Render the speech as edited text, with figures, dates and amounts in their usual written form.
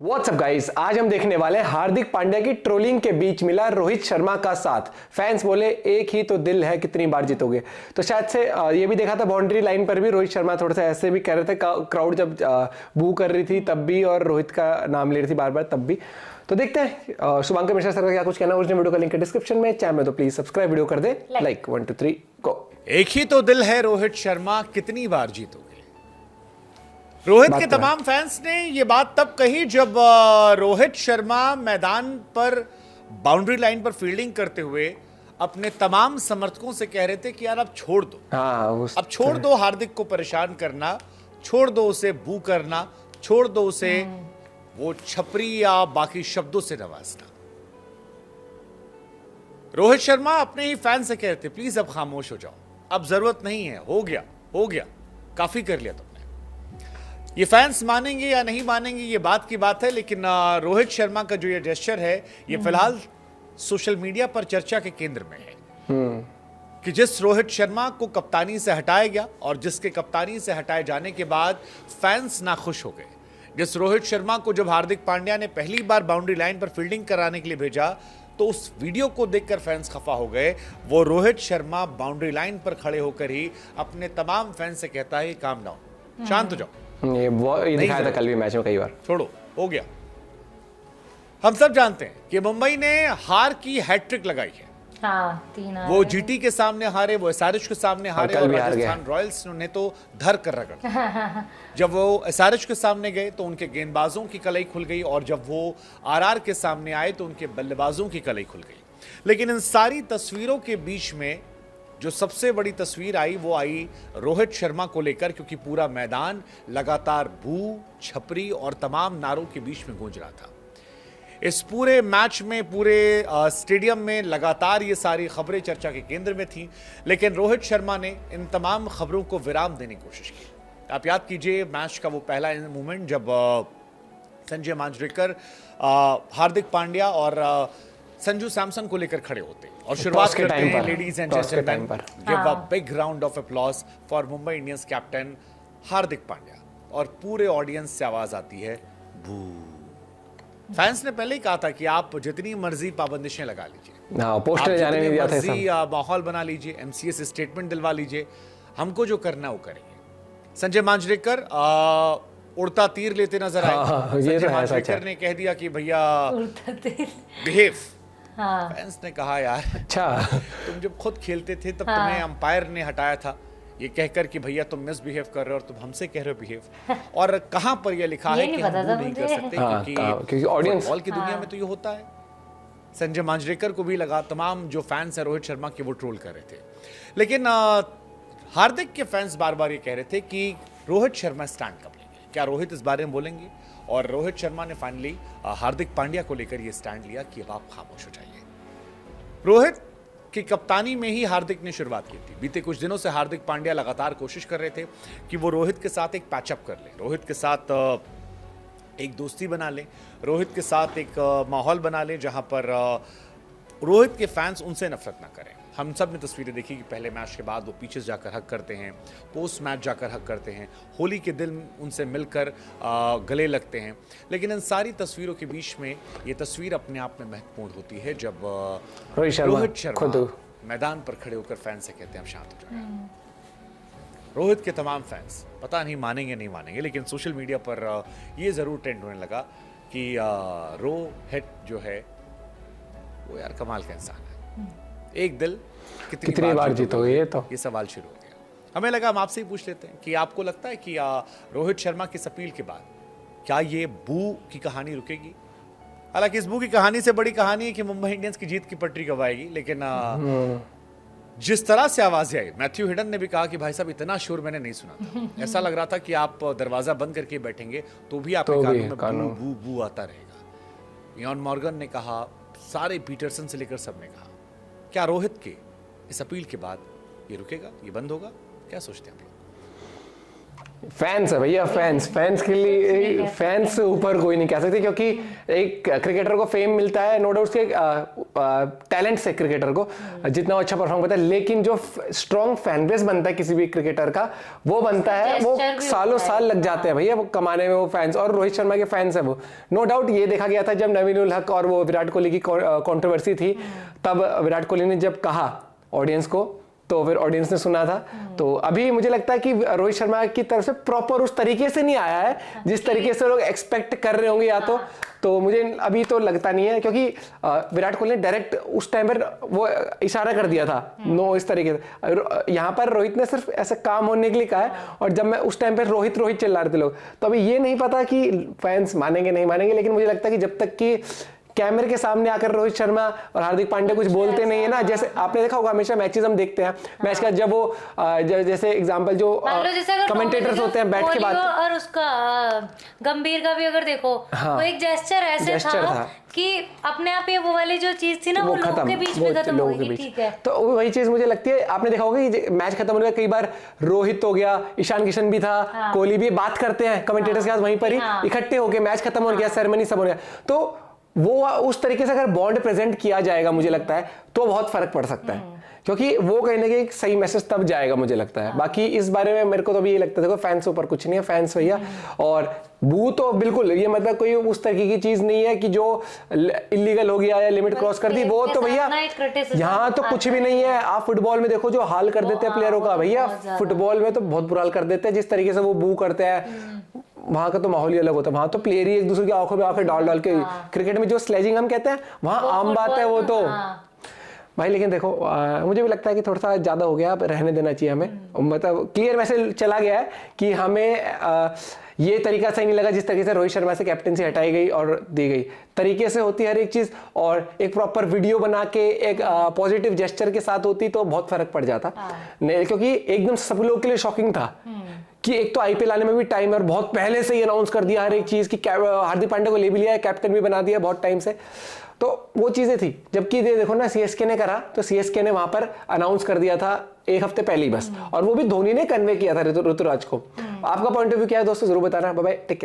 WhatsApp guys, आज हम देखने वाले हैं हार्दिक पांड्या की ट्रोलिंग के बीच मिला रोहित शर्मा का साथ। फैंस बोले एक ही तो दिल है, कितनी बार जीतोगे। तो शायद से ये भी देखा था बाउंड्री लाइन पर भी रोहित शर्मा थोड़ा सा ऐसे भी कह रहे थे, क्राउड जब बू कर रही थी तब भी, और रोहित का नाम ले रही थी बार बार तब भी। तो देखते हैं शुभांकर मिश्रा सर का क्या कुछ कहना। ओरिजिनल वीडियो का लिंक डिस्क्रिप्शन में, चैनल में तो प्लीज सब्सक्राइब, वीडियो कर दे लाइक। 1 2 3 गो। एक ही तो दिल है रोहित शर्मा, कितनी बार जीतोगे। रोहित के तमाम फैंस ने ये बात तब कही जब रोहित शर्मा मैदान पर बाउंड्री लाइन पर फील्डिंग करते हुए अपने तमाम समर्थकों से कह रहे थे कि यार अब छोड़ दो, अब छोड़ दो हार्दिक को परेशान करना, छोड़ दो उसे बू करना, छोड़ दो उसे वो छपरी या बाकी शब्दों से नवाजना। रोहित शर्मा अपने ही फैन से कह रहे थे प्लीज अब खामोश हो जाओ, अब जरूरत नहीं है, हो गया, काफी कर लिया तुमने। ये फैंस मानेंगे या नहीं मानेंगे ये बात की बात है, लेकिन रोहित शर्मा का जो ये जेस्चर है ये फिलहाल सोशल मीडिया पर चर्चा के केंद्र में है कि जिस रोहित शर्मा को कप्तानी से हटाया गया और जिसके कप्तानी से हटाए जाने के बाद फैंस नाखुश हो गए। जिस रोहित शर्मा को जब हार्दिक पांड्या ने पहली बार बाउंड्री लाइन पर फील्डिंग कराने के लिए भेजा तो उस वीडियो को देखकर फैंस खफा हो गए। वो रोहित शर्मा बाउंड्री लाइन पर खड़े होकर ही अपने तमाम फैंस से कहता है काम डाउन, शांत हो जाओ। ये दिखाया था कल भी मैच में कई बार, छोड़ो, हो गया। हम सब जानते हैं कि मुंबई ने हार की हैट्रिक लगाई है। हाँ, 3 वो जीटी के सामने हारे, वो एसआरएच के सामने हारे, और राजस्थान रॉयल्स ने तो धर कर रगड़। जब वो एसआरएच के सामने गए तो उनके गेंदबाजों की कलाई खुल गई, और जब वो आरआर के सामने आए तो उनके बल्लेबाजों की कलाई खुल गई। लेकिन इन सारी तस्वीरों के बीच में जो सबसे बड़ी तस्वीर आई वो आई रोहित शर्मा को लेकर, क्योंकि पूरा मैदान लगातार बू, छपरी और तमाम नारों के बीच में गूंज रहा था। इस पूरे मैच में, पूरे स्टेडियम में लगातार ये सारी खबरें चर्चा के केंद्र में थी, लेकिन रोहित शर्मा ने इन तमाम खबरों को विराम देने की कोशिश की। आप याद कीजिए मैच का वो पहला मोमेंट जब संजय मांजरेकर हार्दिक पांड्या और संजू सैमसन को लेकर खड़े होते और शुरुआत करते हैं ladies and gentleman, give a big round of applause for Mumbai Indians captain Hardik Pandya, और पूरे ऑडियंस से आवाज आती है बू। फैंस ने पहले ही कहा था कि आप जितनी मर्जी पाबंदिशें लगा लीजिए, पोस्टर जाने नहीं दिया था, माहौल बना लीजिए, एमसीए से स्टेटमेंट दिलवा लीजिए, हमको जो करना वो करेंगे। संजय मांजरेकर उड़ता तीर लेते नजर आए। संजय मांजरेकर ने कह दिया कि भैया बिहेव। फैंस ने कहा यार अच्छा, तुम जब खुद खेलते थे तब तुम्हें अंपायर ने हटाया था ये कहकर कि भैया तुम मिसबिहेव कर रहे हो और तुम हमसे कह रहे हो बिहेव। और कहां पर यह लिखा है कि हम नहीं कर सकते, क्योंकि ऑडियंस की दुनिया में तो ये होता है। संजय मांजरेकर को भी लगा, तमाम जो फैंस है रोहित शर्मा के वो ट्रोल कर रहे थे। लेकिन हार्दिक के फैंस बार बार ये कह रहे थे कि रोहित शर्मा स्टैंड कब लेंगे, क्या रोहित इस बारे में बोलेंगे। और रोहित शर्मा ने फाइनली हार्दिक पांड्या को लेकर ये स्टैंड लिया कि अब आप खामोश हो जाइए। रोहित की कप्तानी में ही हार्दिक ने शुरुआत की थी। बीते कुछ दिनों से हार्दिक पांड्या लगातार कोशिश कर रहे थे कि वो रोहित के साथ एक पैचअप कर ले, रोहित के साथ एक दोस्ती बना ले, रोहित के साथ एक माहौल बना ले जहां पर रोहित के फैंस उनसे नफरत ना करें। हम सब ने तस्वीरें देखी कि पहले मैच के बाद वो पीछे जाकर हक करते हैं, पोस्ट मैच जाकर हक करते हैं, होली के दिन उनसे मिलकर गले लगते हैं। लेकिन इन सारी तस्वीरों के बीच में ये तस्वीर अपने आप में महत्वपूर्ण होती है जब रोहित शर्मा मैदान पर खड़े होकर फैंस से कहते हैं हम शांत हो जाए। रोहित के तमाम फैंस पता नहीं मानेंगे नहीं मानेंगे, लेकिन सोशल मीडिया पर ये जरूर ट्रेंड होने लगा कि रोहित जो है वो यार कमाल का इंसान है, एक दिल कितनी बार जीतोगे। ये सवाल शुरू हो गया। हमें लगा हम आपसे ही पूछ लेते हैं कि आपको लगता है कि रोहित शर्मा की अपील के बाद क्या ये बू की कहानी रुकेगी। हालांकि इस बू की कहानी से बड़ी कहानी है कि मुंबई इंडियंस की जीत की पटरी कब आएगी। लेकिन जिस तरह से आवाजें आई, मैथ्यू हिडन ने भी कहा कि भाई साहब इतना शोर मैंने नहीं सुना था, ऐसा लग रहा था कि आप दरवाजा बंद करके बैठेंगे तो भी आपके कानों में बू बू आता रहेगा। इयान मॉर्गन ने कहा, सारे पीटरसन से लेकर सबने कहा। क्या रोहित के इस अपील के बाद ये रुकेगा, ये बंद होगा, क्या सोचते हैं आप लोग? फैंस है भैया, फैंस के लिए फैंस से ऊपर कोई नहीं कह सकते, क्योंकि एक क्रिकेटर को फेम मिलता है नो डाउट उसके टैलेंट से, क्रिकेटर को जितना अच्छा परफॉर्म करता है, लेकिन जो स्ट्रॉन्ग फैन बेस बनता है किसी भी क्रिकेटर का, वो बनता है, वो सालों साल लग जाते हैं भैया वो कमाने में, वो फैंस। और रोहित शर्मा के फैंस है वो, नो डाउट। ये देखा गया था जब नवीन उल हक और वो विराट कोहली की कंट्रोवर्सी थी, तब विराट कोहली ने जब कहा ऑडियंस को, तो फिर ऑडियंस ने सुना था। तो अभी मुझे लगता है कि रोहित शर्मा की तरफ से प्रॉपर उस तरीके से नहीं आया है जिस तरीके से लोग एक्सपेक्ट कर रहे होंगे, या तो मुझे अभी तो लगता नहीं है, क्योंकि विराट कोहली ने डायरेक्ट उस टाइम पर वो इशारा कर दिया था नो, इस तरीके से। यहाँ पर रोहित ने सिर्फ ऐसे काम होने के लिए कहा है, और जब मैं उस टाइम पर रोहित रोहित चिल्ला रहे थे लोग, तो अभी ये नहीं पता कि फैंस मानेंगे नहीं मानेंगे, लेकिन मुझे लगता है कि जब तक कि कैमरे के सामने आकर रोहित शर्मा और हार्दिक पांड्या कुछ बोलते नहीं है ना, जैसे आपने देखा होगा हमेशा मैचेस हम देखते हैं, मैच का जब वो जैसे एग्जांपल जो कमेंटेटर्स होते हैं बैठ के बात, और उसका गंभीर का भी अगर देखो, वो एक जेस्चर ऐसे था कि अपने आप ये वो वाली जो चीज थी ना, वो लोगों के बीच में खत्म हो गई, ठीक है। तो वही चीज मुझे लगती है, आपने देखा होगा कि मैच खत्म होने का कई बार रोहित हो गया, ईशान किशन भी था, कोहली भी बात करते हैं कमेंटेटर्स के साथ वहीं पर ही इकट्ठे होकर, मैच खत्म हो गया, सेरेमनी सब हो गया, तो वो उस तरीके से अगर बॉन्ड प्रेजेंट किया जाएगा मुझे लगता है तो बहुत फर्क पड़ सकता है, क्योंकि वो कहीं ना कहीं एक सही मैसेज तब जाएगा मुझे लगता है। बाकी इस बारे में मेरे को तो भी ये लगता है, देखो फैंस ऊपर कुछ नहीं है, फैंस भैया, और बू तो बिल्कुल ये मतलब कोई उस तरीके की चीज नहीं है कि जो इलीगल हो गया या लिमिट क्रॉस कर दी, वो तो भैया यहाँ तो कुछ भी नहीं है। आप फुटबॉल में देखो जो हाल कर देते हैं प्लेयरों का, भैया फुटबॉल में तो बहुत बुरा हाल कर देते हैं, जिस तरीके से वो बू करते हैं, वहां का तो माहौल ही अलग होता है, वहां तो प्लेयर ही एक दूसरे की आंखों में आंखें डाल के, क्रिकेट में जो स्लेजिंग हम कहते हैं वहां आम बात है वो तो भाई। लेकिन देखो मुझे भी लगता है कि थोड़ा सा ज्यादा हो गया, अब रहने देना चाहिए हमें, मतलब क्लियर मैसेज चला गया है कि हमें ये तरीका सही नहीं लगा जिस तरीके से रोहित शर्मा से कैप्टनसी हटाई गई और दी गई, तरीके से होती हर एक चीज, और एक प्रॉपर वीडियो बना के एक पॉजिटिव जेस्चर के साथ होती तो बहुत फर्क पड़ जाता, नहीं, क्योंकि एकदम सब लोग के लिए शॉकिंग था कि एक तो आईपीएल आने में भी टाइम है और बहुत पहले से ही अनाउंस कर दिया हर एक चीज की, हार्दिक पांड्या को ले भी लिया है, कैप्टन भी बना दिया बहुत टाइम से, तो वो चीजें थी। जबकि देखो ना सीएसके ने करा, तो सीएसके ने वहां पर अनाउंस कर दिया था एक हफ्ते पहले ही बस, और वो भी धोनी ने कन्वे किया था ऋतुराज को। आपका पॉइंट ऑफ व्यू क्या है दोस्तों, जरूर बताना। Bye bye, take care.